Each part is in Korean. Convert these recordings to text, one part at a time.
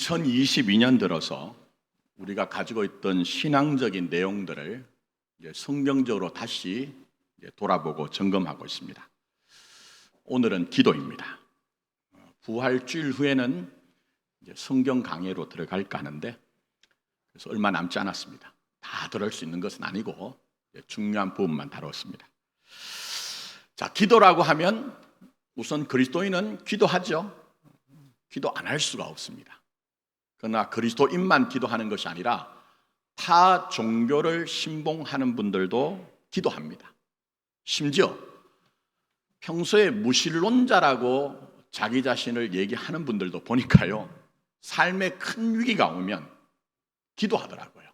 2022년 들어서 우리가 가지고 있던 신앙적인 내용들을 이제 성경적으로 다시 돌아보고 점검하고 있습니다. 오늘은 기도입니다. 부활주일 후에는 이제 성경 강해로 들어갈까 하는데, 그래서 얼마 남지 않았습니다. 다 들을 수 있는 것은 아니고 중요한 부분만 다뤘습니다. 자, 기도라고 하면 우선 그리스도인은 기도하죠. 기도 안 할 수가 없습니다. 그러나 그리스도인만 기도하는 것이 아니라 타 종교를 신봉하는 분들도 기도합니다. 심지어 평소에 무신론자라고 자기 자신을 얘기하는 분들도 보니까요, 삶에 큰 위기가 오면 기도하더라고요.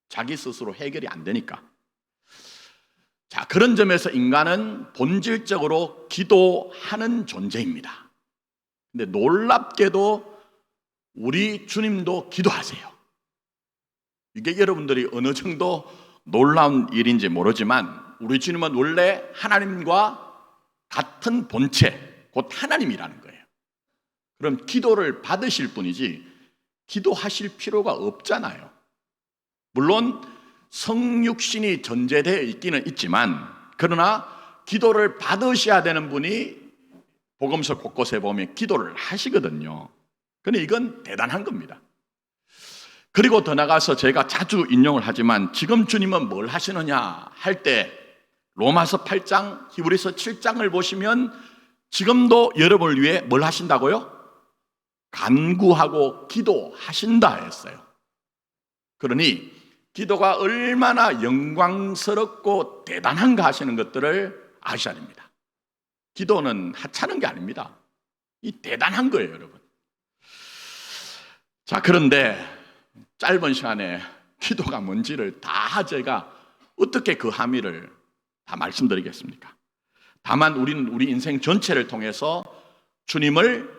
자기 스스로 해결이 안 되니까. 자, 그런 점에서 인간은 본질적으로 기도하는 존재입니다. 근데 놀랍게도 우리 주님도 기도하세요. 이게 여러분들이 어느 정도 놀라운 일인지 모르지만, 우리 주님은 원래 하나님과 같은 본체, 곧 하나님이라는 거예요. 그럼 기도를 받으실 분이지 기도하실 필요가 없잖아요. 물론 성육신이 전제되어 있기는 있지만, 그러나 기도를 받으셔야 되는 분이 복음서 곳곳에 보면 기도를 하시거든요. 근데 이건 대단한 겁니다. 그리고 더 나가서 제가 자주 인용을 하지만, 지금 주님은 뭘 하시느냐 할 때 로마서 8장, 히브리서 7장을 보시면 지금도 여러분을 위해 뭘 하신다고요? 간구하고 기도하신다 했어요. 그러니 기도가 얼마나 영광스럽고 대단한가 하시는 것들을 아셔야 됩니다. 기도는 하찮은 게 아닙니다. 이 대단한 거예요, 여러분. 자, 그런데 짧은 시간에 기도가 뭔지를 다 제가 어떻게 그 함의를 다 말씀드리겠습니까? 다만 우리는 우리 인생 전체를 통해서 주님을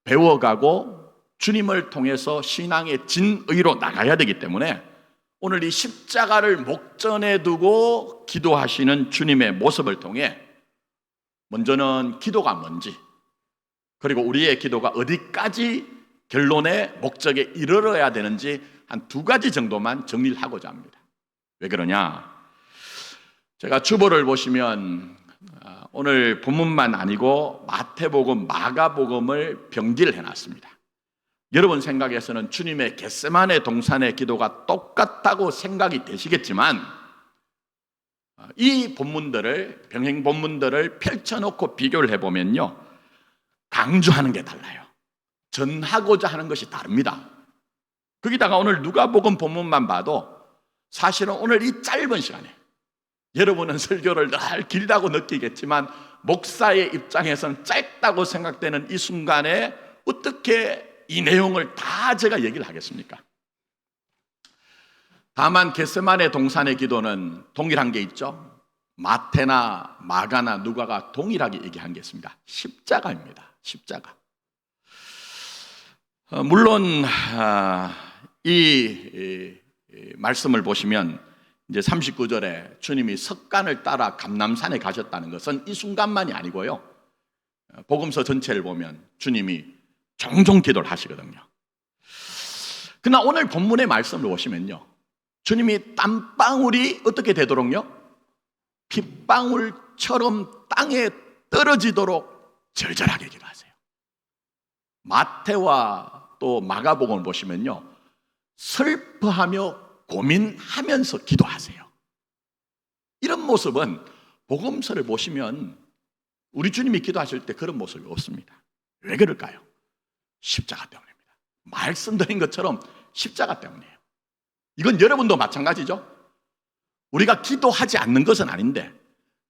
배워가고 주님을 통해서 신앙의 진의로 나가야 되기 때문에, 오늘 이 십자가를 목전에 두고 기도하시는 주님의 모습을 통해 먼저는 기도가 뭔지, 그리고 우리의 기도가 어디까지 결론의 목적에 이르러야 되는지 한 두 가지 정도만 정리를 하고자 합니다. 왜 그러냐? 제가 주보를 보시면 오늘 본문만 아니고 마태복음, 마가복음을 병기를 해놨습니다. 여러분 생각에서는 주님의 겟세마네 동산의 기도가 똑같다고 생각이 되시겠지만, 이 본문들을, 병행 본문들을 펼쳐놓고 비교를 해보면요, 강조하는 게 달라요. 전하고자 하는 것이 다릅니다. 거기다가 오늘 누가복음 본문만 봐도 사실은 오늘 이 짧은 시간에, 여러분은 설교를 늘 길다고 느끼겠지만 목사의 입장에서는 짧다고 생각되는 이 순간에 어떻게 이 내용을 다 제가 얘기를 하겠습니까? 다만 겟세마네 동산의 기도는 동일한 게 있죠. 마태나 마가나 누가가 동일하게 얘기한 게 있습니다. 십자가입니다. 십자가. 물론 이 말씀을 보시면 이제 39절에 주님이 석간을 따라 감람산에 가셨다는 것은 이 순간만이 아니고요, 복음서 전체를 보면 주님이 종종 기도를 하시거든요. 그러나 오늘 본문의 말씀을 보시면요, 주님이 땀방울이 어떻게 되도록요? 핏방울처럼 땅에 떨어지도록 절절하게 기도하세요. 마태와 또 마가복음을 보시면요, 슬퍼하며 고민하면서 기도하세요. 이런 모습은 복음서를 보시면 우리 주님이 기도하실 때 그런 모습이 없습니다. 왜 그럴까요? 십자가 때문입니다. 말씀드린 것처럼 십자가 때문이에요. 이건 여러분도 마찬가지죠. 우리가 기도하지 않는 것은 아닌데,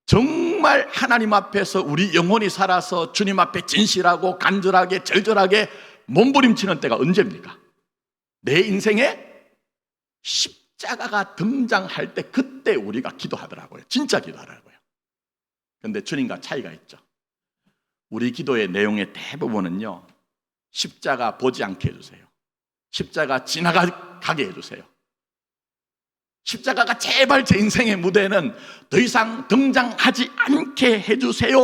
정말 하나님 앞에서 우리 영혼이 살아서 주님 앞에 진실하고 간절하게 절절하게 몸부림치는 때가 언제입니까? 내 인생에 십자가가 등장할 때, 그때 우리가 기도하더라고요. 진짜 기도하더라고요. 그런데 주님과 차이가 있죠. 우리 기도의 내용의 대부분은요, 십자가 보지 않게 해주세요. 십자가 지나가게 해주세요. 십자가가 제발 제 인생의 무대에는 더 이상 등장하지 않게 해주세요.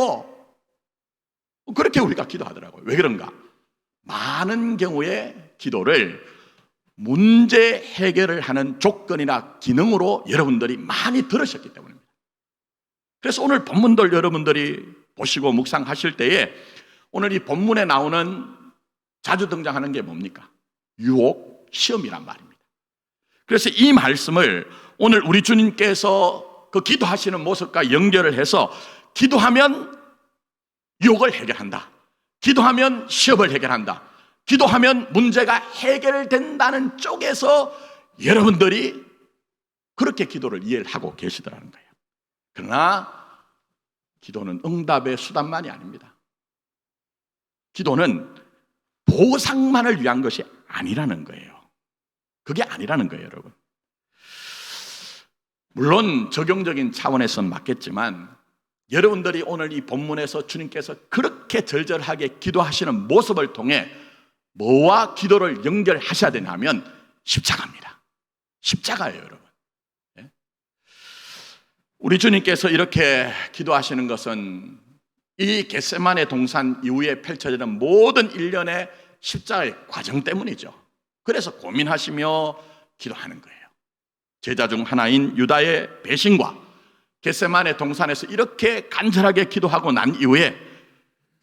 그렇게 우리가 기도하더라고요. 왜 그런가? 많은 경우에 기도를 문제 해결을 하는 조건이나 기능으로 여러분들이 많이 들으셨기 때문입니다. 그래서 오늘 본문들 여러분들이 보시고 묵상하실 때에 오늘 이 본문에 나오는 자주 등장하는 게 뭡니까? 유혹, 시험이란 말입니다. 그래서 이 말씀을 오늘 우리 주님께서 그 기도하시는 모습과 연결을 해서 기도하면 유혹을 해결한다, 기도하면 시험을 해결한다, 기도하면 문제가 해결된다는 쪽에서 여러분들이 그렇게 기도를 이해를 하고 계시더라는 거예요. 그러나 기도는 응답의 수단만이 아닙니다. 기도는 보상만을 위한 것이 아니라는 거예요. 그게 아니라는 거예요, 여러분. 물론 적용적인 차원에서는 맞겠지만 여러분들이 오늘 이 본문에서 주님께서 그렇게 절절하게 기도하시는 모습을 통해 뭐와 기도를 연결하셔야 되냐면 십자가입니다. 십자가예요, 여러분. 우리 주님께서 이렇게 기도하시는 것은 이 겟세마네 동산 이후에 펼쳐지는 모든 일련의 십자가의 과정 때문이죠. 그래서 고민하시며 기도하는 거예요. 제자 중 하나인 유다의 배신과 겟세마네 동산에서 이렇게 간절하게 기도하고 난 이후에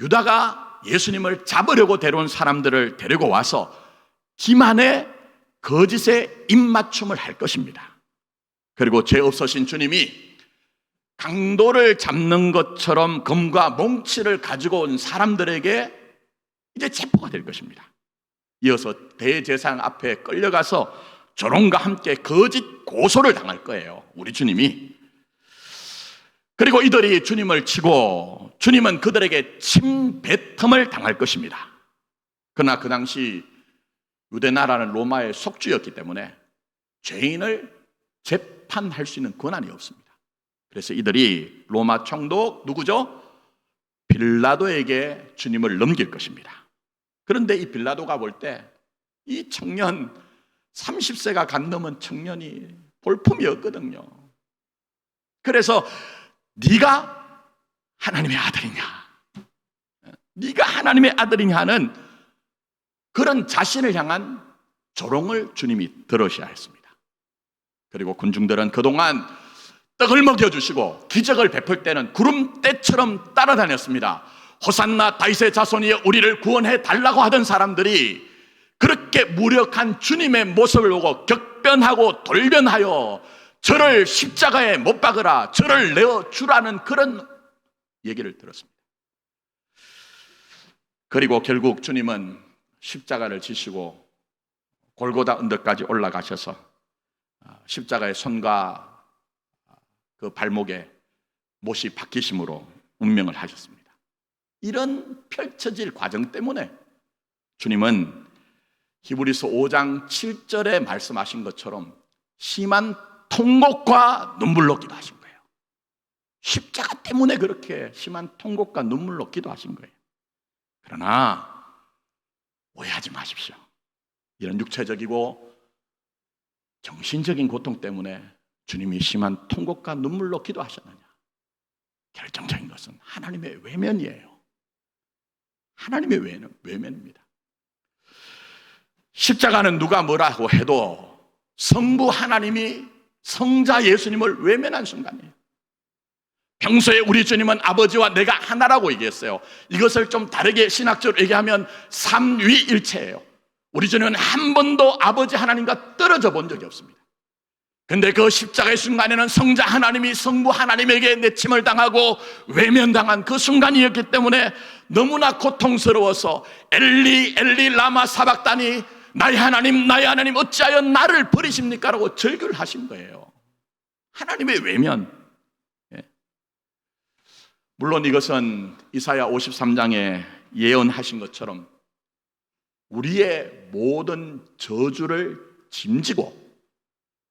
유다가 예수님을 잡으려고 데려온 사람들을 데리고 와서 기만의 거짓의 입맞춤을 할 것입니다. 그리고 죄 없으신 주님이 강도를 잡는 것처럼 검과 몽치를 가지고 온 사람들에게 이제 체포가 될 것입니다. 이어서 대제사장 앞에 끌려가서 조롱과 함께 거짓 고소를 당할 거예요, 우리 주님이. 그리고 이들이 주님을 치고 주님은 그들에게 침뱉음을 당할 것입니다. 그러나 그 당시 유대 나라는 로마의 속주였기 때문에 죄인을 재판할 수 있는 권한이 없습니다. 그래서 이들이 로마 총독 누구죠? 빌라도에게 주님을 넘길 것입니다. 그런데 이 빌라도가 볼 때 이 청년 30세가 간 넘은 청년이 볼품이었거든요. 그래서 네가 하나님의 아들이냐, 네가 하나님의 아들이냐 하는 그런 자신을 향한 조롱을 주님이 들으셔야 했습니다. 그리고 군중들은 그동안 떡을 먹여주시고 기적을 베풀 때는 구름대처럼 따라다녔습니다. 호산나 다윗의 자손이여 우리를 구원해 달라고 하던 사람들이 그렇게 무력한 주님의 모습을 보고 격변하고 돌변하여 저를 십자가에 못 박으라, 저를 내어주라는 그런 얘기를 들었습니다. 그리고 결국 주님은 십자가를 지시고 골고다 언덕까지 올라가셔서 십자가의 손과 그 발목에 못이 박히심으로 운명을 하셨습니다. 이런 펼쳐질 과정 때문에 주님은 히브리서 5장 7절에 말씀하신 것처럼 심한 통곡과 눈물로 기도하신 거예요. 십자가 때문에 그렇게 심한 통곡과 눈물로 기도하신 거예요. 그러나 오해하지 마십시오. 이런 육체적이고 정신적인 고통 때문에 주님이 심한 통곡과 눈물로 기도하셨느냐? 결정적인 것은 하나님의 외면이에요. 하나님의 외면입니다. 십자가는 누가 뭐라고 해도 성부 하나님이 성자 예수님을 외면한 순간이에요. 평소에 우리 주님은 아버지와 내가 하나라고 얘기했어요. 이것을 좀 다르게 신학적으로 얘기하면 삼위일체예요. 우리 주님은 한 번도 아버지 하나님과 떨어져 본 적이 없습니다. 근데 그 십자가의 순간에는 성자 하나님이 성부 하나님에게 내침을 당하고 외면당한 그 순간이었기 때문에 너무나 고통스러워서 엘리 엘리 라마 사박다니 나의 하나님 어찌하여 나를 버리십니까? 라고 절규를 하신 거예요. 하나님의 외면. 물론 이것은 이사야 53장에 예언하신 것처럼 우리의 모든 저주를 짐지고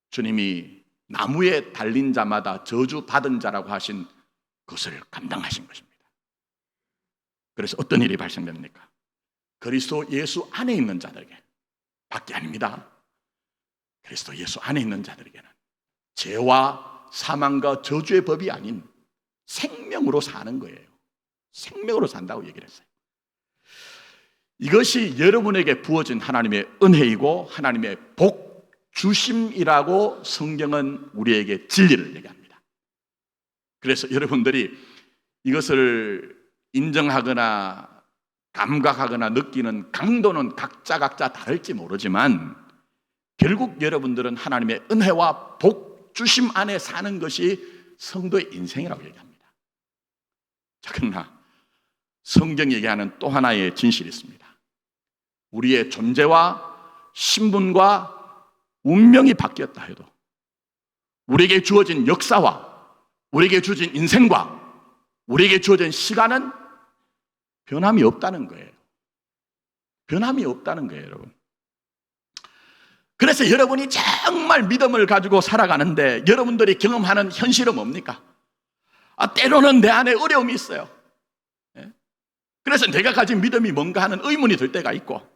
주님이 나무에 달린 자마다 저주 받은 자라고 하신 것을 감당하신 것입니다. 그래서 어떤 일이 발생됩니까? 그리스도 예수 안에 있는 자들에게 밖에 아닙니다. 그리스도 예수 안에 있는 자들에게는 죄와 사망과 저주의 법이 아닌 생명으로 사는 거예요. 생명으로 산다고 얘기를 했어요. 이것이 여러분에게 부어진 하나님의 은혜이고 하나님의 복 주심이라고 성경은 우리에게 진리를 얘기합니다. 그래서 여러분들이 이것을 인정하거나 감각하거나 느끼는 강도는 각자 다를지 모르지만 결국 여러분들은 하나님의 은혜와 복 주심 안에 사는 것이 성도의 인생이라고 얘기합니다. 자, 그러나 성경이 얘기하는 또 하나의 진실이 있습니다. 우리의 존재와 신분과 운명이 바뀌었다 해도 우리에게 주어진 역사와 우리에게 주어진 인생과 우리에게 주어진 시간은 변함이 없다는 거예요. 변함이 없다는 거예요, 여러분. 그래서 여러분이 정말 믿음을 가지고 살아가는데 여러분들이 경험하는 현실은 뭡니까? 때로는 내 안에 어려움이 있어요. 그래서 내가 가진 믿음이 뭔가 하는 의문이 들 때가 있고,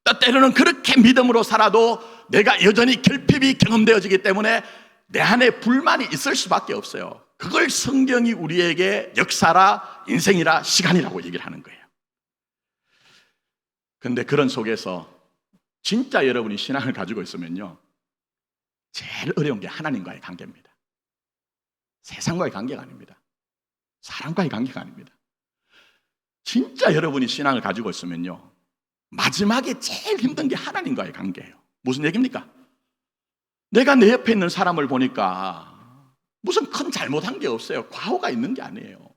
또 때로는 그렇게 믿음으로 살아도 내가 여전히 결핍이 경험되어지기 때문에 내 안에 불만이 있을 수밖에 없어요. 그걸 성경이 우리에게 역사라, 인생이라, 시간이라고 얘기를 하는 거예요. 그런데 그런 속에서 진짜 여러분이 신앙을 가지고 있으면요, 제일 어려운 게 하나님과의 관계입니다. 세상과의 관계가 아닙니다. 사람과의 관계가 아닙니다. 진짜 여러분이 신앙을 가지고 있으면요, 마지막에 제일 힘든 게 하나님과의 관계예요. 무슨 얘기입니까? 내가 내 옆에 있는 사람을 보니까 무슨 큰 잘못한 게 없어요. 과오가 있는 게 아니에요.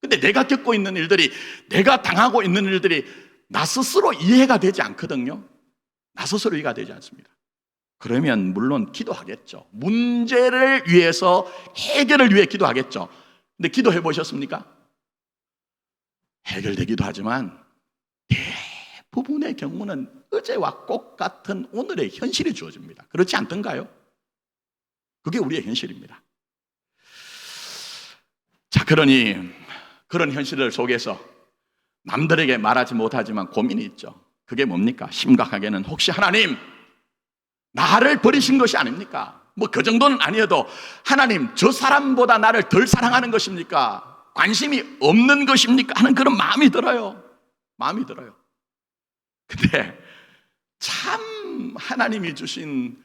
근데 내가 겪고 있는 일들이, 내가 당하고 있는 일들이 나 스스로 이해가 되지 않거든요. 나 스스로 이해가 되지 않습니다. 그러면 물론 기도하겠죠. 문제를 위해서, 해결을 위해 기도하겠죠. 근데 기도해 보셨습니까? 해결되기도 하지만 대부분의 경우는 어제와 똑같은 오늘의 현실이 주어집니다. 그렇지 않던가요? 그게 우리의 현실입니다. 자, 그러니 그런 현실을 속에서 남들에게 말하지 못하지만 고민이 있죠. 그게 뭡니까? 심각하게는 혹시 하나님 나를 버리신 것이 아닙니까? 뭐 그 정도는 아니어도 하나님 저 사람보다 나를 덜 사랑하는 것입니까? 관심이 없는 것입니까? 하는 그런 마음이 들어요. 마음이 들어요. 근데 참 하나님이 주신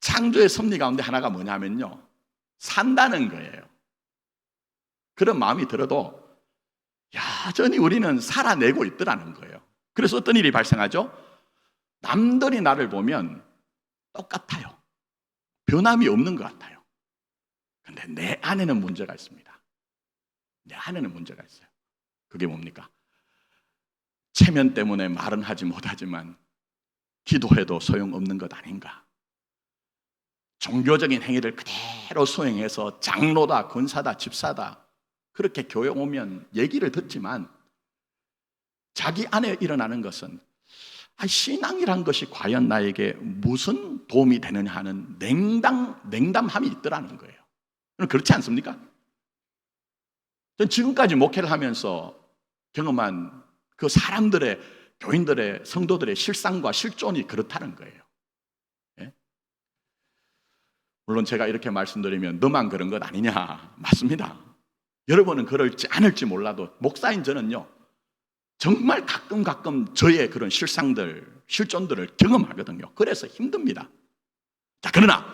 창조의 섭리 가운데 하나가 뭐냐면요, 산다는 거예요. 그런 마음이 들어도 여전히 우리는 살아내고 있더라는 거예요. 그래서 어떤 일이 발생하죠? 남들이 나를 보면 똑같아요. 변함이 없는 것 같아요. 근데 내 안에는 문제가 있습니다. 내 안에는 문제가 있어요. 그게 뭡니까? 체면 때문에 말은 하지 못하지만 기도해도 소용없는 것 아닌가? 종교적인 행위를 그대로 수행해서 장로다, 권사다, 집사다 그렇게 교회 오면 얘기를 듣지만 자기 안에 일어나는 것은 신앙이란 것이 과연 나에게 무슨 도움이 되느냐 하는 냉담함이 있더라는 거예요. 그렇지 않습니까? 전 지금까지 목회를 하면서 경험한 그 사람들의, 교인들의, 성도들의 실상과 실존이 그렇다는 거예요. 예? 물론 제가 이렇게 말씀드리면 너만 그런 것 아니냐, 맞습니다. 여러분은 그럴지 않을지 몰라도 목사인 저는요, 정말 가끔 저의 그런 실상들, 실존들을 경험하거든요. 그래서 힘듭니다. 자, 그러나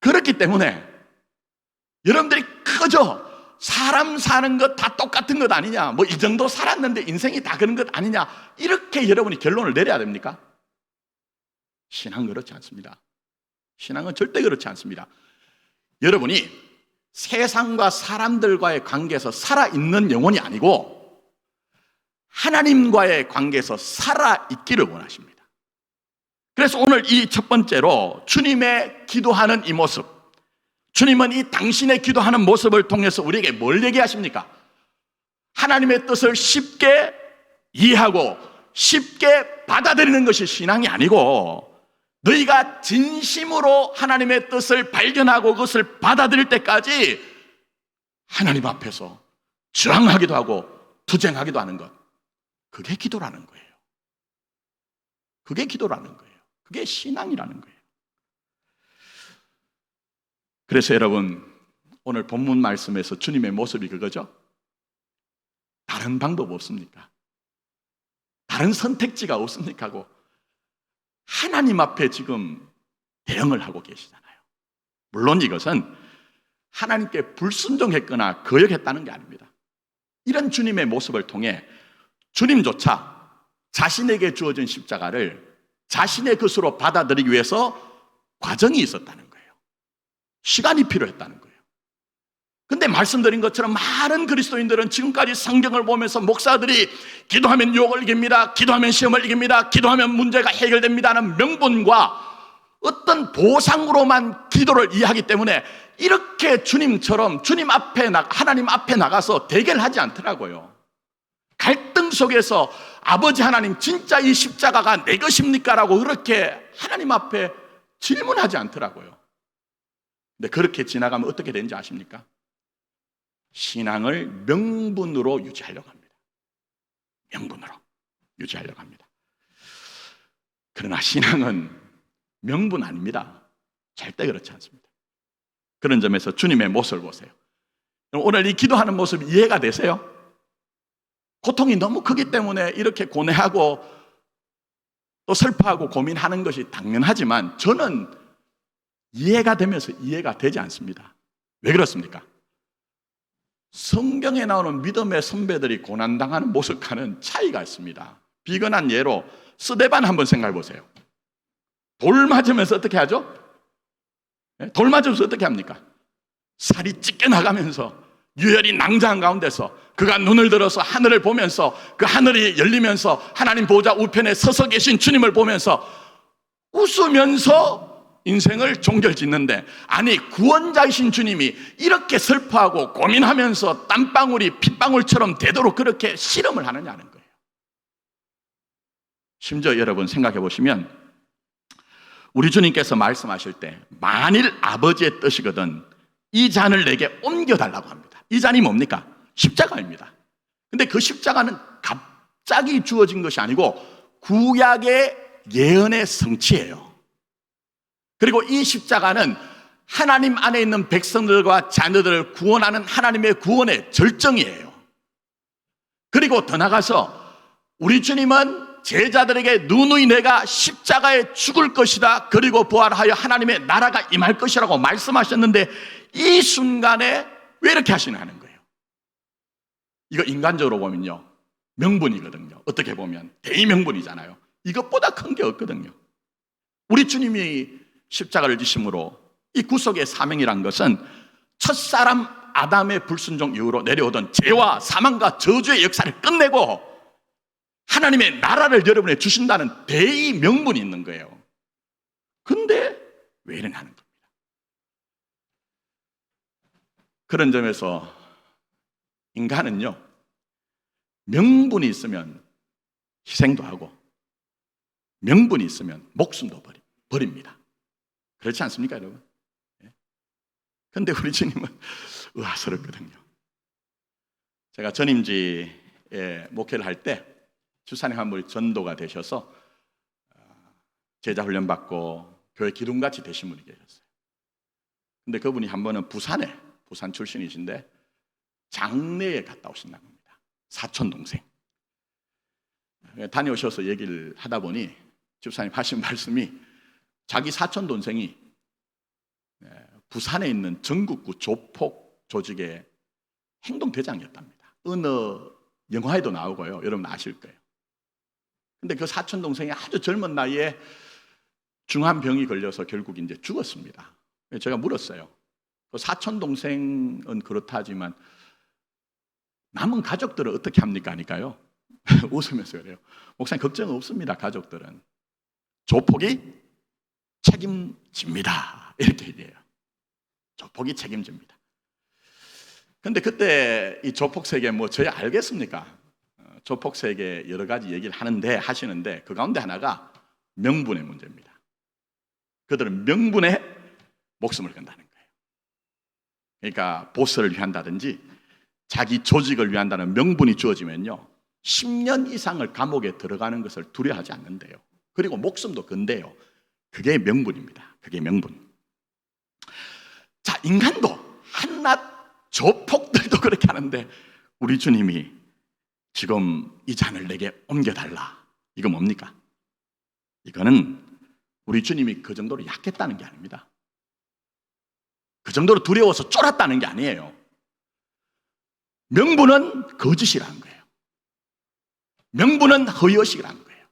그렇기 때문에 여러분들이 그저 사람 사는 것 다 똑같은 것 아니냐, 뭐 이 정도 살았는데 인생이 다 그런 것 아니냐, 이렇게 여러분이 결론을 내려야 됩니까? 신앙은 그렇지 않습니다. 신앙은 절대 그렇지 않습니다. 여러분이 세상과 사람들과의 관계에서 살아있는 영혼이 아니고 하나님과의 관계에서 살아있기를 원하십니다. 그래서 오늘 이 첫 번째로 주님의 기도하는 이 모습, 주님은 이 당신의 기도하는 모습을 통해서 우리에게 뭘 얘기하십니까? 하나님의 뜻을 쉽게 이해하고 쉽게 받아들이는 것이 신앙이 아니고, 너희가 진심으로 하나님의 뜻을 발견하고 그것을 받아들일 때까지 하나님 앞에서 저항하기도 하고 투쟁하기도 하는 것, 그게 기도라는 거예요. 그게 기도라는 거예요. 그게 신앙이라는 거예요. 그래서 여러분, 오늘 본문 말씀에서 주님의 모습이 그거죠? 다른 방법 없습니까? 다른 선택지가 없습니까? 하고 하나님 앞에 지금 대응을 하고 계시잖아요. 물론 이것은 하나님께 불순종했거나 거역했다는 게 아닙니다. 이런 주님의 모습을 통해 주님조차 자신에게 주어진 십자가를 자신의 것으로 받아들이기 위해서 과정이 있었다는 거예요. 시간이 필요했다는 거예요. 근데 말씀드린 것처럼 많은 그리스도인들은 지금까지 성경을 보면서 목사들이 기도하면 유혹을 이깁니다, 기도하면 시험을 이깁니다, 기도하면 문제가 해결됩니다 하는 명분과 어떤 보상으로만 기도를 이해하기 때문에 이렇게 주님처럼 주님 앞에 하나님 앞에 나가서 대결하지 않더라고요. 갈등 속에서 아버지 하나님 진짜 이 십자가가 내 것입니까? 라고 그렇게 하나님 앞에 질문하지 않더라고요. 근데 그렇게 지나가면 어떻게 되는지 아십니까? 신앙을 명분으로 유지하려고 합니다. 명분으로 유지하려고 합니다. 그러나 신앙은 명분 아닙니다. 절대 그렇지 않습니다. 그런 점에서 주님의 모습을 보세요. 오늘 이 기도하는 모습 이해가 되세요? 고통이 너무 크기 때문에 이렇게 고뇌하고 또 슬퍼하고 고민하는 것이 당연하지만 저는 이해가 되면서 이해가 되지 않습니다. 왜 그렇습니까? 성경에 나오는 믿음의 선배들이 고난당하는 모습과는 차이가 있습니다. 비근한 예로 스데반 한번 생각해 보세요. 돌 맞으면서 어떻게 하죠? 돌 맞으면서 어떻게 합니까? 살이 찢겨나가면서 유혈이 낭자한 가운데서 그가 눈을 들어서 하늘을 보면서 그 하늘이 열리면서 하나님 보호자 우편에 서서 계신 주님을 보면서 웃으면서 인생을 종결짓는데, 아니 구원자이신 주님이 이렇게 슬퍼하고 고민하면서 땀방울이 핏방울처럼 되도록 그렇게 실험을 하느냐는 거예요. 심지어 여러분 생각해 보시면 우리 주님께서 말씀하실 때 만일 아버지의 뜻이거든 이 잔을 내게 옮겨달라고 합니다. 이 잔이 뭡니까? 십자가입니다. 근데 그 십자가는 갑자기 주어진 것이 아니고 구약의 예언의 성취예요. 그리고 이 십자가는 하나님 안에 있는 백성들과 자녀들을 구원하는 하나님의 구원의 절정이에요. 그리고 더 나가서 우리 주님은 제자들에게 누누이 내가 십자가에 죽을 것이다, 그리고 부활하여 하나님의 나라가 임할 것이라고 말씀하셨는데 이 순간에 왜 이렇게 하시냐는 거예요. 이거 인간적으로 보면요 명분이거든요. 어떻게 보면 대의명분이잖아요. 이것보다 큰 게 없거든요. 우리 주님이 십자가를 지심으로 이 구속의 사명이란 것은 첫사람 아담의 불순종 이후로 내려오던 죄와 사망과 저주의 역사를 끝내고 하나님의 나라를 여러분에 주신다는 대의 명분이 있는 거예요. 근데 왜 이러냐는 겁니다. 그런 점에서 인간은요 명분이 있으면 희생도 하고 명분이 있으면 목숨도 버립니다. 그렇지 않습니까, 여러분? 그런데 우리 주님은 의아스럽거든요. 제가 전임지에 목회를 할 때 주사님 한 분이 전도가 되셔서 제자 훈련 받고 교회 기둥같이 되신 분이 계셨어요. 근데 그분이 한 번은 부산 출신이신데 장례에 갔다 오신다는 겁니다. 사촌 동생 다녀오셔서 얘기를 하다 보니 집사님 하신 말씀이 자기 사촌 동생이 부산에 있는 전국구 조폭 조직의 행동대장이었답니다. 어느 영화에도 나오고요. 여러분 아실 거예요. 근데 그 사촌 동생이 아주 젊은 나이에 중한 병이 걸려서 결국 이제 죽었습니다. 제가 물었어요. 그 사촌 동생은 그렇다지만 남은 가족들은 어떻게 합니까? 하니까요. 웃으면서 그래요. 목사님 걱정 없습니다. 가족들은 조폭이 책임집니다. 이렇게 얘기해요. 조폭이 책임집니다. 근데 그때 이 조폭 세계 저희 알겠습니까? 조폭 세계 여러 가지 얘기를 하시는데 그 가운데 하나가 명분의 문제입니다. 그들은 명분에 목숨을 건다는 거예요. 그러니까 보스를 위한다든지 자기 조직을 위한다는 명분이 주어지면요 10년 이상을 감옥에 들어가는 것을 두려워하지 않는데요. 그리고 목숨도 건대요. 그게 명분입니다. 그게 명분. 자, 인간도 한낱 조폭들도 그렇게 하는데 우리 주님이 지금 이 잔을 내게 옮겨달라 이거 뭡니까? 이거는 우리 주님이 그 정도로 약했다는 게 아닙니다. 그 정도로 두려워서 쫄았다는 게 아니에요. 명분은 거짓이라는 거예요. 명분은 허위의식이라는 거예요.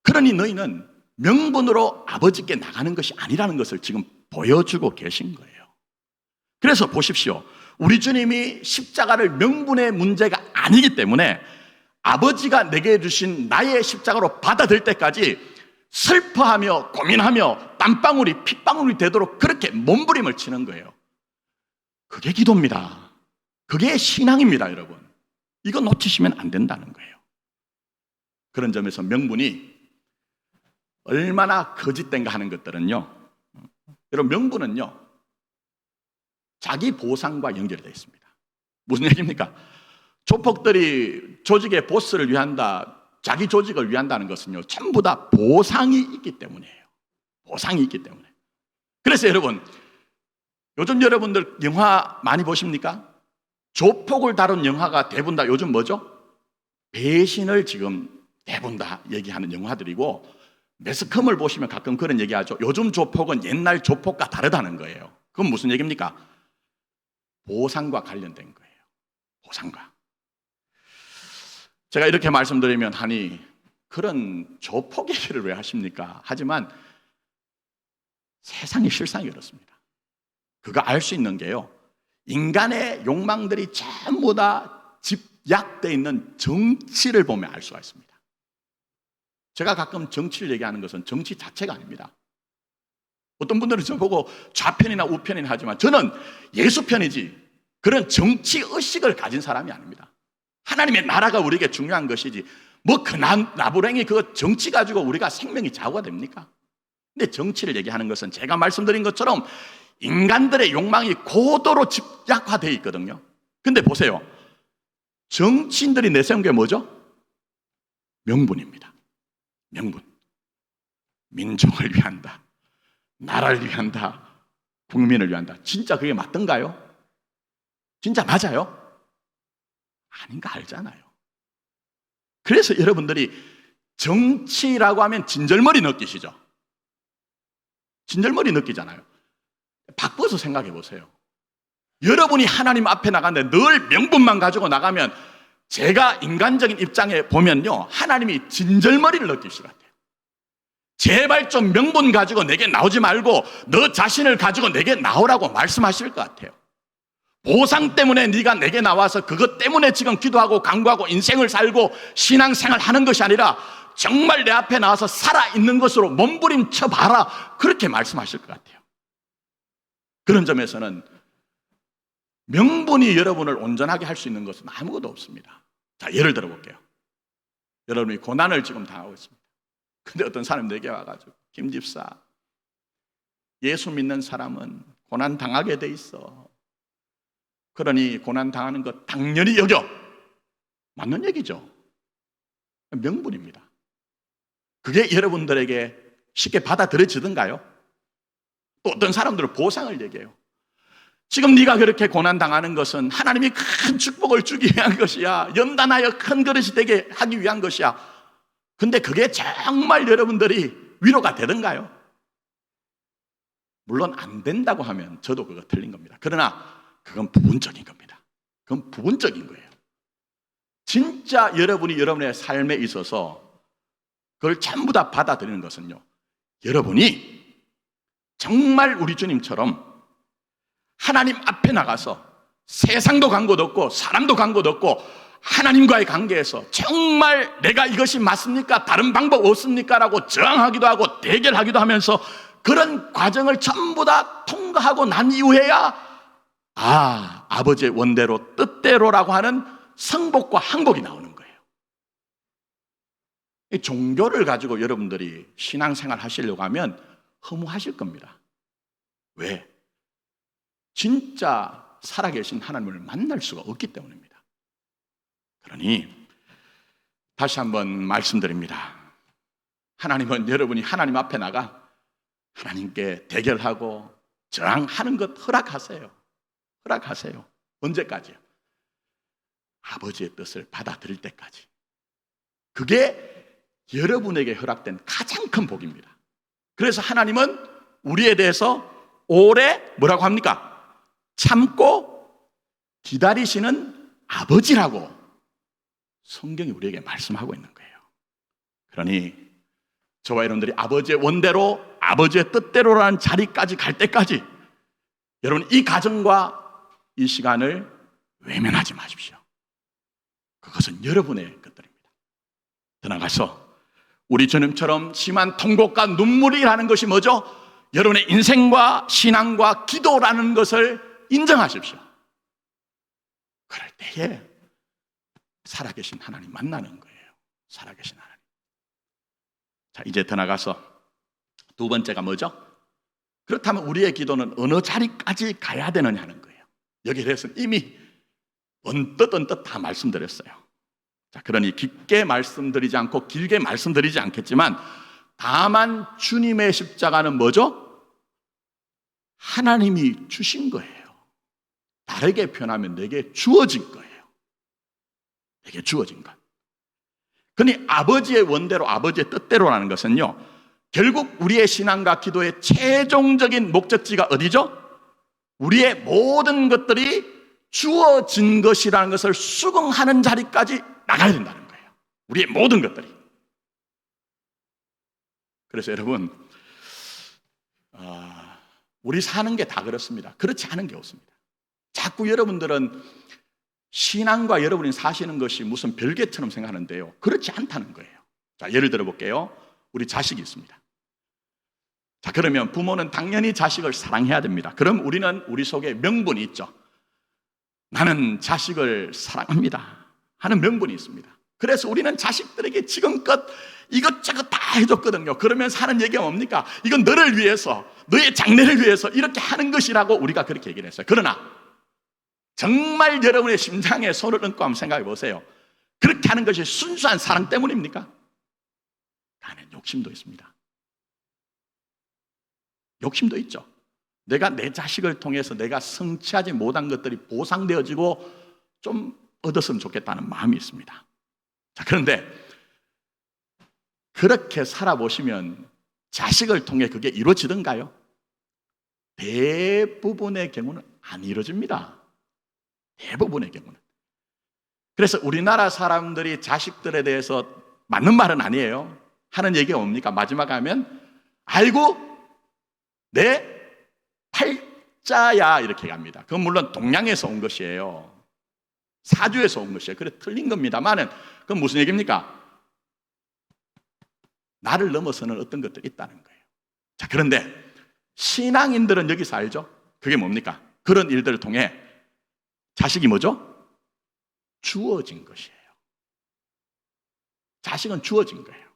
그러니 너희는 명분으로 아버지께 나가는 것이 아니라는 것을 지금 보여주고 계신 거예요. 그래서 보십시오. 우리 주님이 십자가를 명분의 문제가 아니기 때문에 아버지가 내게 주신 나의 십자가로 받아들일 때까지 슬퍼하며 고민하며 땀방울이 핏방울이 되도록 그렇게 몸부림을 치는 거예요. 그게 기도입니다. 그게 신앙입니다, 여러분. 이거 놓치시면 안 된다는 거예요. 그런 점에서 명분이 얼마나 거짓된가 하는 것들은요, 여러분, 명분은요 자기 보상과 연결되어 있습니다. 무슨 얘기입니까? 조폭들이 조직의 보스를 위한다, 자기 조직을 위한다는 것은요 전부 다 보상이 있기 때문이에요. 보상이 있기 때문에. 그래서 여러분, 요즘 여러분들 영화 많이 보십니까? 조폭을 다룬 영화가 대부분 다 요즘 뭐죠? 배신을 지금 대부분 다 얘기하는 영화들이고, 매스컴을 보시면 가끔 그런 얘기하죠. 요즘 조폭은 옛날 조폭과 다르다는 거예요. 그건 무슨 얘기입니까? 보상과 관련된 거예요. 보상과. 제가 이렇게 말씀드리면 하니 그런 조폭 얘기를 왜 하십니까? 하지만 세상의 실상이 그렇습니다. 그거 알 수 있는 게요, 인간의 욕망들이 전부 다 집약되어 있는 정치를 보면 알 수가 있습니다. 제가 가끔 정치를 얘기하는 것은 정치 자체가 아닙니다. 어떤 분들은 저보고 좌편이나 우편이나 하지만 저는 예수편이지 그런 정치 의식을 가진 사람이 아닙니다. 하나님의 나라가 우리에게 중요한 것이지 뭐 그 나부랭이 그 정치 가지고 우리가 생명이 좌우가 됩니까? 근데 정치를 얘기하는 것은 제가 말씀드린 것처럼 인간들의 욕망이 고도로 집약화되어 있거든요. 근데 보세요, 정치인들이 내세운 게 뭐죠? 명분입니다. 명분. 민족을 위한다, 나라를 위한다, 국민을 위한다. 진짜 그게 맞던가요? 진짜 맞아요? 아닌 거 알잖아요. 그래서 여러분들이 정치라고 하면 진절머리 느끼시죠? 진절머리 느끼잖아요. 바꿔서 생각해 보세요. 여러분이 하나님 앞에 나가는데 늘 명분만 가지고 나가면 제가 인간적인 입장에 보면요, 하나님이 진절머리를 느끼실 것 같아요. 제발 좀 명분 가지고 내게 나오지 말고 너 자신을 가지고 내게 나오라고 말씀하실 것 같아요. 보상 때문에 네가 내게 나와서 그것 때문에 지금 기도하고 간구하고 인생을 살고 신앙생활 하는 것이 아니라 정말 내 앞에 나와서 살아있는 것으로 몸부림쳐봐라, 그렇게 말씀하실 것 같아요. 그런 점에서는 명분이 여러분을 온전하게 할 수 있는 것은 아무것도 없습니다. 자, 예를 들어 볼게요. 여러분이 고난을 지금 당하고 있습니다. 근데 어떤 사람이 내게 와가지고, 김 집사, 예수 믿는 사람은 고난 당하게 돼 있어. 그러니 고난 당하는 것 당연히 여겨. 맞는 얘기죠. 명분입니다. 그게 여러분들에게 쉽게 받아들여지던가요? 또 어떤 사람들은 보상을 얘기해요. 지금 네가 그렇게 고난 당하는 것은 하나님이 큰 축복을 주기 위한 것이야. 연단하여 큰 그릇이 되게 하기 위한 것이야. 근데 그게 정말 여러분들이 위로가 되던가요? 물론 안 된다고 하면 저도 그거 틀린 겁니다. 그러나 그건 부분적인 겁니다. 그건 부분적인 거예요. 진짜 여러분이 여러분의 삶에 있어서 그걸 전부 다 받아들이는 것은요, 여러분이 정말 우리 주님처럼 하나님 앞에 나가서 세상도 간 곳 없고 사람도 간 곳 없고 하나님과의 관계에서 정말 내가 이것이 맞습니까? 다른 방법 없습니까? 라고 저항하기도 하고 대결하기도 하면서 그런 과정을 전부 다 통과하고 난 이후에야 아버지의 원대로 뜻대로라고 하는 성복과 항복이 나오는 거예요. 이 종교를 가지고 여러분들이 신앙생활 하시려고 하면 허무하실 겁니다. 왜? 진짜 살아계신 하나님을 만날 수가 없기 때문입니다. 그러니 다시 한번 말씀드립니다. 하나님은 여러분이 하나님 앞에 나가 하나님께 대결하고 저항하는 것 허락하세요. 허락하세요. 언제까지요? 아버지의 뜻을 받아들일 때까지. 그게 여러분에게 허락된 가장 큰 복입니다. 그래서 하나님은 우리에 대해서 오래 뭐라고 합니까? 참고 기다리시는 아버지라고 성경이 우리에게 말씀하고 있는 거예요. 그러니 저와 여러분들이 아버지의 원대로, 아버지의 뜻대로라는 자리까지 갈 때까지 여러분 이 가정과 이 시간을 외면하지 마십시오. 그것은 여러분의 것들입니다. 더 나아가서 우리 주님처럼 심한 통곡과 눈물이라는 것이 뭐죠? 여러분의 인생과 신앙과 기도라는 것을 인정하십시오. 그럴 때에 살아계신 하나님 만나는 거예요. 살아계신 하나님. 자, 이제 더 나가서 두 번째가 뭐죠? 그렇다면 우리의 기도는 어느 자리까지 가야 되느냐 하는 거예요. 여기에 대해서는 이미 언뜻 다 말씀드렸어요. 자, 그러니 깊게 말씀드리지 않고 길게 말씀드리지 않겠지만 다만 주님의 십자가는 뭐죠? 하나님이 주신 거예요. 다르게 표현하면 내게 주어진 거예요. 내게 주어진 것. 그러니 아버지의 원대로, 아버지의 뜻대로라는 것은요, 결국 우리의 신앙과 기도의 최종적인 목적지가 어디죠? 우리의 모든 것들이 주어진 것이라는 것을 수긍하는 자리까지 나가야 된다는 거예요. 우리의 모든 것들이. 그래서 여러분, 우리 사는 게 다 그렇습니다. 그렇지 않은 게 없습니다. 자꾸 여러분들은 신앙과 여러분이 사시는 것이 무슨 별개처럼 생각하는데요, 그렇지 않다는 거예요. 자, 예를 들어 볼게요. 우리 자식이 있습니다. 자, 그러면 부모는 당연히 자식을 사랑해야 됩니다. 그럼 우리는 우리 속에 명분이 있죠. 나는 자식을 사랑합니다 하는 명분이 있습니다. 그래서 우리는 자식들에게 지금껏 이것저것 다 해줬거든요. 그러면서 하는 얘기가 뭡니까? 이건 너를 위해서, 너의 장래를 위해서 이렇게 하는 것이라고 우리가 그렇게 얘기를 했어요. 그러나 정말 여러분의 심장에 손을 얹고 한번 생각해 보세요. 그렇게 하는 것이 순수한 사랑 때문입니까? 안에 욕심도 있습니다. 욕심도 있죠. 내가 내 자식을 통해서 내가 성취하지 못한 것들이 보상되어지고 좀 얻었으면 좋겠다는 마음이 있습니다. 자, 그런데 그렇게 살아보시면 자식을 통해 그게 이루어지던가요? 대부분의 경우는 안 이루어집니다. 대부분의 경우는. 그래서 우리나라 사람들이 자식들에 대해서 맞는 말은 아니에요. 하는 얘기가 뭡니까? 마지막에 하면 아이고 내 팔자야 이렇게 합니다. 그건 물론 동양에서 온 것이에요. 사주에서 온 것이에요. 그래 틀린 겁니다만은 그건 무슨 얘기입니까? 나를 넘어서는 어떤 것들이 있다는 거예요. 자, 그런데 신앙인들은 여기서 알죠? 그게 뭡니까? 그런 일들을 통해 자식이 뭐죠? 주어진 것이에요. 자식은 주어진 거예요.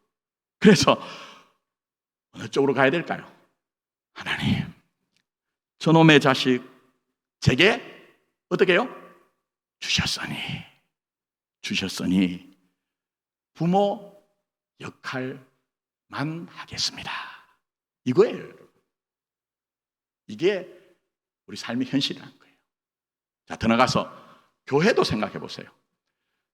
그래서 어느 쪽으로 가야 될까요? 하나님, 저놈의 자식 제게 어떻게 해요? 주셨으니 부모 역할만 하겠습니다. 이거예요, 여러분. 이게 우리 삶의 현실이라는 거예요. 자, 더 나가서 교회도 생각해 보세요.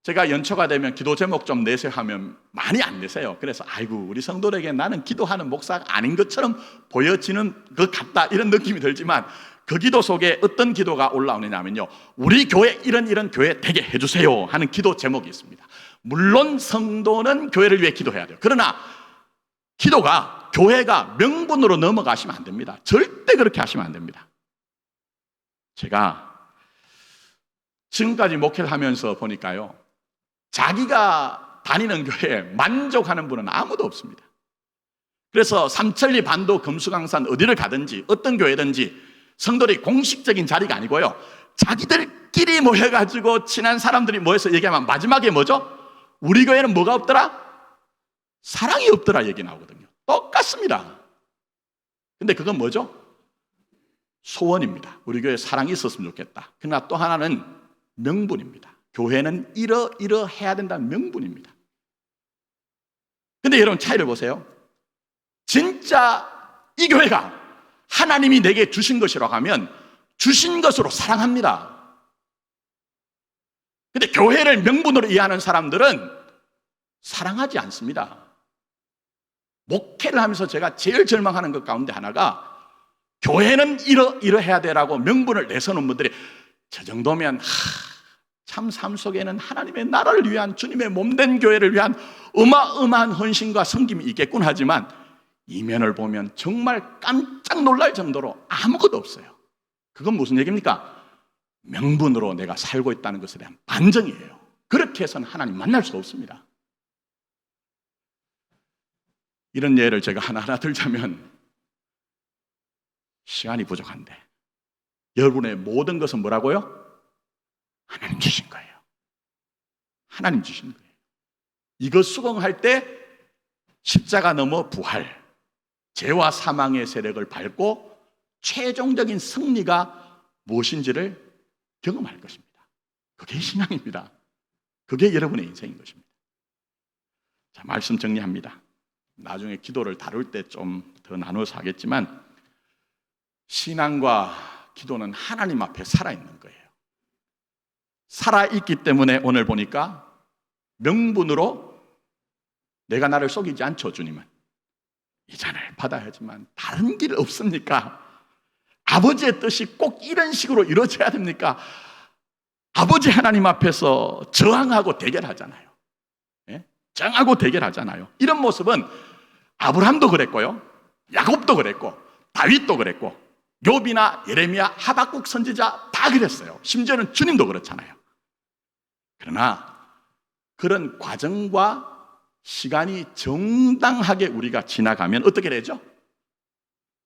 제가 연초가 되면 기도 제목 좀 내세요 하면 많이 안 내세요. 그래서 아이고 우리 성도들에게 나는 기도하는 목사가 아닌 것처럼 보여지는 것 같다 이런 느낌이 들지만 그 기도 속에 어떤 기도가 올라오느냐면요, 우리 교회 이런 교회 되게 해주세요 하는 기도 제목이 있습니다. 물론 성도는 교회를 위해 기도해야 돼요. 그러나 기도가 교회가 명분으로 넘어가시면 안 됩니다. 절대 그렇게 하시면 안 됩니다. 제가 지금까지 목회를 하면서 보니까요, 자기가 다니는 교회에 만족하는 분은 아무도 없습니다. 그래서 삼천리 반도 금수강산 어디를 가든지 어떤 교회든지 성도들이 공식적인 자리가 아니고요, 자기들끼리 모여가지고 친한 사람들이 모여서 얘기하면 마지막에 뭐죠? 우리 교회는 뭐가 없더라? 사랑이 없더라 얘기 나오거든요. 똑같습니다. 근데 그건 뭐죠? 소원입니다. 우리 교회에 사랑이 있었으면 좋겠다. 그러나 또 하나는 명분입니다. 교회는 이러해야 된다는 명분입니다. 근데 여러분 차이를 보세요. 진짜 이 교회가 하나님이 내게 주신 것이라고 하면 주신 것으로 사랑합니다. 근데 교회를 명분으로 이해하는 사람들은 사랑하지 않습니다. 목회를 하면서 제가 제일 절망하는 것 가운데 하나가 교회는 이러해야 되라고 명분을 내세우는 분들이 저 정도면 참 삶 속에는 하나님의 나라를 위한 주님의 몸된 교회를 위한 어마어마한 헌신과 섬김이 있겠군 하지만 이면을 보면 정말 깜짝 놀랄 정도로 아무것도 없어요. 그건 무슨 얘기입니까? 명분으로 내가 살고 있다는 것에 대한 반증이에요. 그렇게 해서는 하나님 만날 수가 없습니다. 이런 예를 제가 하나하나 들자면 시간이 부족한데 여러분의 모든 것은 뭐라고요? 하나님 주신 거예요. 하나님 주신 거예요. 이거 수긍할 때 십자가 넘어 부활, 죄와 사망의 세력을 밟고 최종적인 승리가 무엇인지를 경험할 것입니다. 그게 신앙입니다. 그게 여러분의 인생인 것입니다. 자, 말씀 정리합니다. 나중에 기도를 다룰 때 좀 더 나눠서 하겠지만 신앙과 기도는 하나님 앞에 살아있는 거예요. 살아있기 때문에 오늘 보니까 명분으로 내가 나를 속이지 않죠. 주님은 이 잔을 받아야지만 다른 길 없습니까? 아버지의 뜻이 꼭 이런 식으로 이루어져야 됩니까? 아버지 하나님 앞에서 저항하고 대결하잖아요. 예? 저항하고 대결하잖아요. 이런 모습은 아브라함도 그랬고요, 야곱도 그랬고, 다윗도 그랬고, 욥이나 예레미야, 하박국 선지자 다 그랬어요. 심지어는 주님도 그렇잖아요. 그러나 그런 과정과 시간이 정당하게 우리가 지나가면 어떻게 되죠?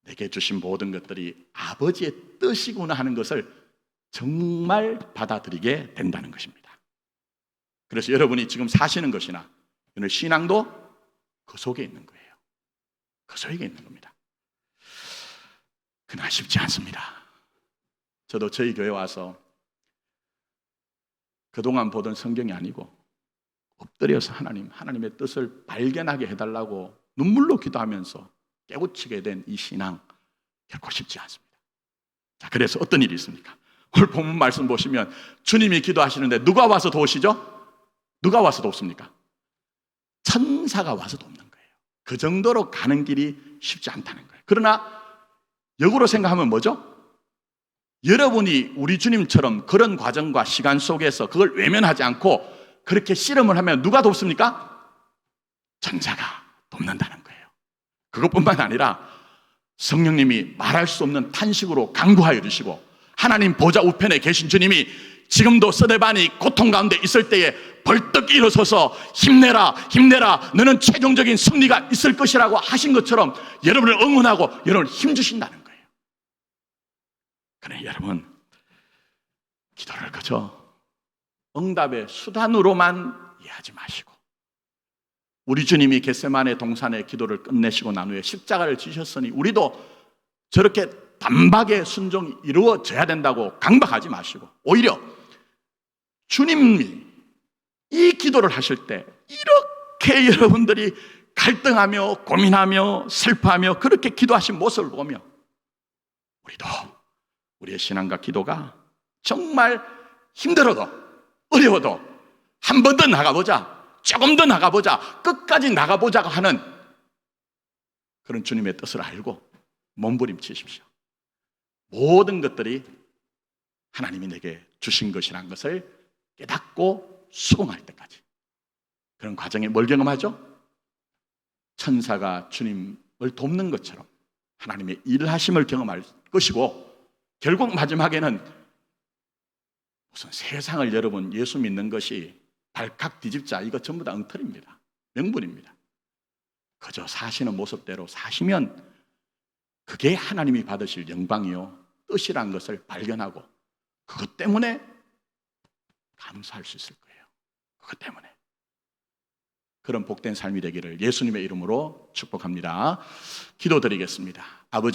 내게 주신 모든 것들이 아버지의 뜻이구나 하는 것을 정말 받아들이게 된다는 것입니다. 그래서 여러분이 지금 사시는 것이나 오늘 신앙도 그 속에 있는 거예요. 그 속에 있는 겁니다. 그러나 쉽지 않습니다. 저도 저희 교회 와서 그동안 보던 성경이 아니고 엎드려서 하나님의 뜻을 발견하게 해달라고 눈물로 기도하면서 깨우치게 된 이 신앙 결코 쉽지 않습니다. 자, 그래서 어떤 일이 있습니까? 오늘 본문 말씀 보시면 주님이 기도하시는데 누가 와서 도우시죠? 누가 와서 돕습니까? 천사가 와서 돕는 거예요. 그 정도로 가는 길이 쉽지 않다는 거예요. 그러나 역으로 생각하면 뭐죠? 여러분이 우리 주님처럼 그런 과정과 시간 속에서 그걸 외면하지 않고 그렇게 씨름을 하면 누가 돕습니까? 천사가 돕는다는 거예요. 그것뿐만 아니라 성령님이 말할 수 없는 탄식으로 강구하여 주시고 하나님 보좌 우편에 계신 주님이 지금도 스데반이 고통 가운데 있을 때에 벌떡 일어서서 힘내라 힘내라 너는 최종적인 승리가 있을 것이라고 하신 것처럼 여러분을 응원하고 여러분을 힘주신다는 거예요. 그러니 여러분 기도를 그저 응답의 수단으로만 이해하지 마시고 우리 주님이 겟세마네 동산의 기도를 끝내시고 난 후에 십자가를 지셨으니 우리도 저렇게 단박에 순종이 이루어져야 된다고 강박하지 마시고 오히려 주님이 이 기도를 하실 때 이렇게 여러분들이 갈등하며 고민하며 슬퍼하며 그렇게 기도하신 모습을 보며 우리도 우리의 신앙과 기도가 정말 힘들어도 어려워도 한 번 더 나가보자, 조금 더 나가보자, 끝까지 나가보자고 하는 그런 주님의 뜻을 알고 몸부림치십시오. 모든 것들이 하나님이 내게 주신 것이라는 것을 깨닫고 수긍할 때까지. 그런 과정에 뭘 경험하죠? 천사가 주님을 돕는 것처럼 하나님의 일하심을 경험할 것이고 결국 마지막에는 무슨 세상을 여러분 예수 믿는 것이 발칵 뒤집자 이거 전부 다 엉터리입니다. 명분입니다. 그저 사시는 모습대로 사시면 그게 하나님이 받으실 영광이요 뜻이란 것을 발견하고 그것 때문에 감사할 수 있을 거예요. 그것 때문에. 그런 복된 삶이 되기를 예수님의 이름으로 축복합니다. 기도드리겠습니다. 아버지